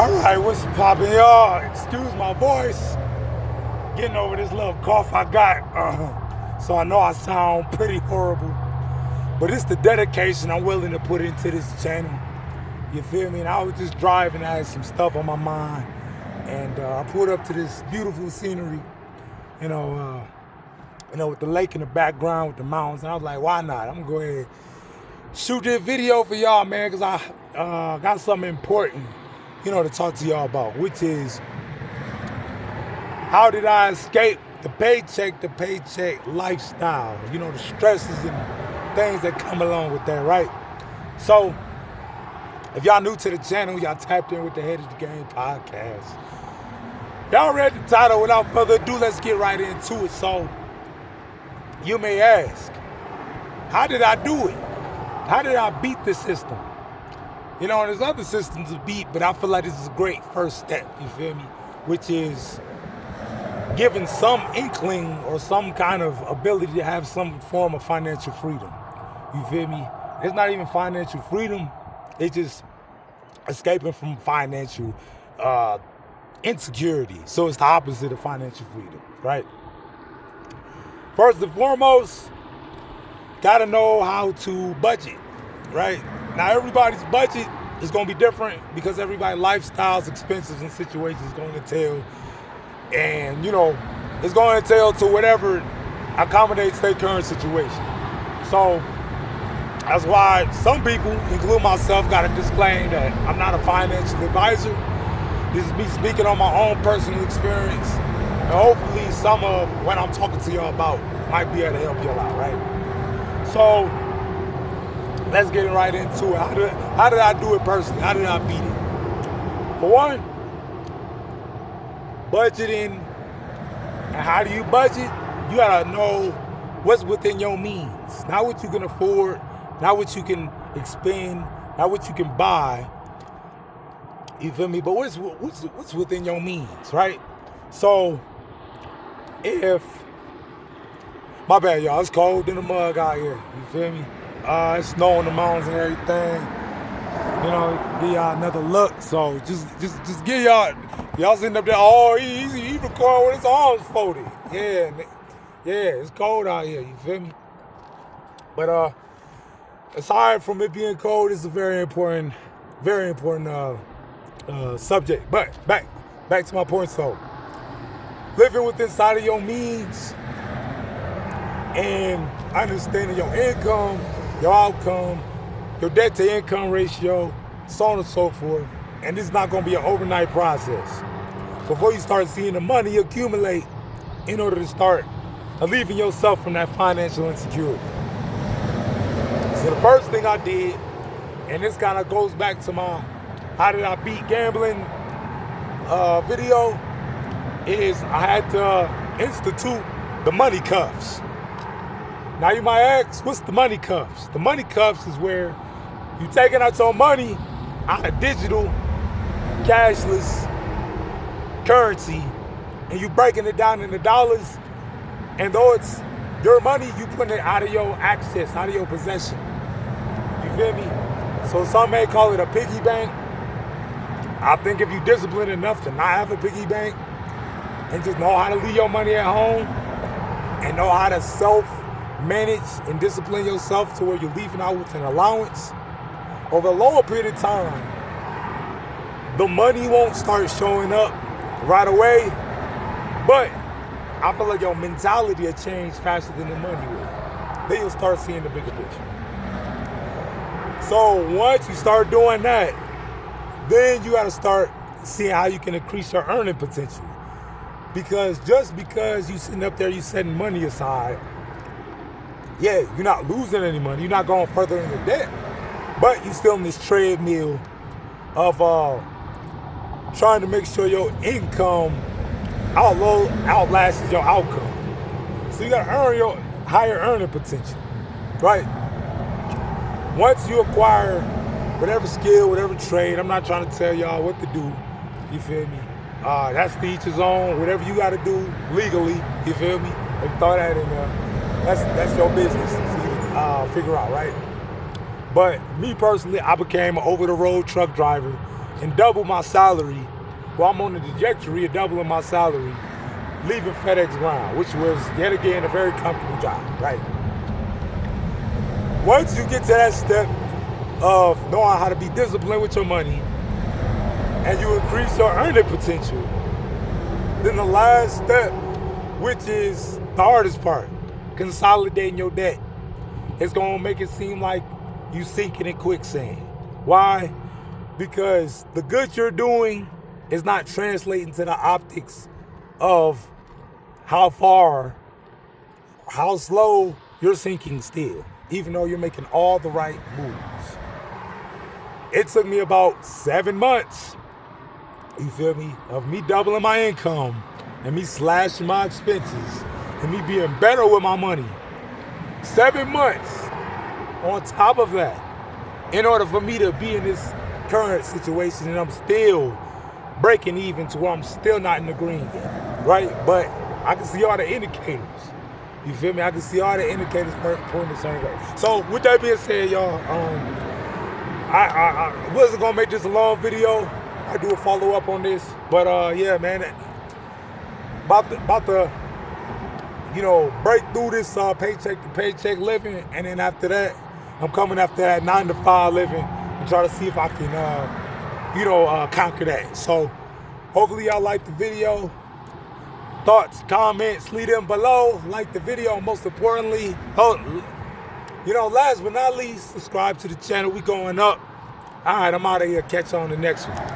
Alright, what's poppin', y'all? Excuse my voice. Getting over this little cough I got. So I know I sound pretty horrible. But it's the dedication I'm willing to put into this channel. You feel me? And I was just driving, I had some stuff on my mind. And I pulled up to this beautiful scenery, with the lake in the background, with the mountains. And I was like, why not? I'm gonna go ahead and shoot this video for y'all, man, because I got something important, to talk to y'all about, which is how did I escape the paycheck lifestyle, the stresses and things that come along with that, right? So, if y'all new to the channel, y'all tapped in with the Head of the Game podcast. Y'all read the title. Without further ado, let's get right into it. So, you may ask, how did I do it? How did I beat the system? There's other systems to beat, but I feel like this is a great first step, you feel me? Which is giving some inkling or some kind of ability to have some form of financial freedom. You feel me? It's not even financial freedom. It's just escaping from financial insecurity. So it's the opposite of financial freedom, right? First and foremost, gotta know how to budget, right? Now everybody's budget is gonna be different because everybody's lifestyles, expenses, and situations is gonna entail, and it's gonna entail to whatever accommodates their current situation. So that's why some people, including myself, gotta disclaim that I'm not a financial advisor. This is me speaking on my own personal experience, and hopefully some of what I'm talking to y'all about might be able to help y'all out, right? So let's get right into it. How did I do it personally? How did I beat it? For one, budgeting. And how do you budget? You gotta know what's within your means. Not what you can afford, not what you can expend, not what you can buy. You feel me? But what's within your means, right? So my bad, y'all, it's cold in the mug out here. You feel me? It's snow on the mountains and everything. Give y'all another look. So just give y'all sitting up there. Oh, he recording with his arms folded. Yeah, it's cold out here. You feel me? But aside from it being cold, it's a very important subject. But back to my point. So living within inside of your means and understanding your income, your outcome, your debt to income ratio, so on and so forth. And this is not going to be an overnight process. Before you start seeing the money accumulate in order to start relieving yourself from that financial insecurity. So the first thing I did, and this kind of goes back to my how did I beat gambling video, is I had to institute the money cuffs. Now you might ask, what's the money cuffs? The money cuffs is where you taking out your money out of digital, cashless currency, and you breaking it down into dollars. And though it's your money, you putting it out of your access, out of your possession. You feel me? So some may call it a piggy bank. I think if you're disciplined enough to not have a piggy bank and just know how to leave your money at home and know how to self-manage and discipline yourself to where you're leaving out with an allowance, over a longer period of time, the money won't start showing up right away, but I feel like your mentality will change faster than the money will. Then you'll start seeing the bigger picture. So once you start doing that, then you got to start seeing how you can increase your earning potential. Because just because you sitting up there, you setting money aside, yeah, you're not losing any money. You're not going further into debt. But you're still in this treadmill of trying to make sure your income outlasts your outcome. So you got to earn your higher earning potential, right? Once you acquire whatever skill, whatever trade, I'm not trying to tell y'all what to do, you feel me? That's to each his own. Whatever you got to do legally, you feel me? If you throw that in there, that's your business to figure out, right? But me personally, I became an over-the-road truck driver and double my salary. Well, I'm on the trajectory of doubling my salary, leaving FedEx Ground, which was yet again a very comfortable job, right? Once you get to that step of knowing how to be disciplined with your money and you increase your earning potential, then the last step, which is the hardest part, consolidating your debt, it's gonna make it seem like you sinking in quicksand. Why? Because the good you're doing is not translating to the optics of how slow you're sinking still, even though you're making all the right moves. It took me about 7 months, you feel me, of me doubling my income and me slashing my expenses and me being better with my money. 7 months on top of that, in order for me to be in this current situation, and I'm still breaking even to where I'm still not in the green yet, right? But I can see all the indicators. You feel me? I can see all the indicators pointing the same way. So with that being said, y'all, I wasn't gonna make this a long video. I do a follow up on this, but yeah, man, about to break through this paycheck to paycheck living, and then after that, I'm coming after that 9 to 5 living and try to see if I can conquer that. So hopefully y'all like the video. Thoughts, comments, leave them below. Like the video, and most importantly, last but not least, subscribe to the channel. We going up. All right, I'm out of here. Catch you on the next one.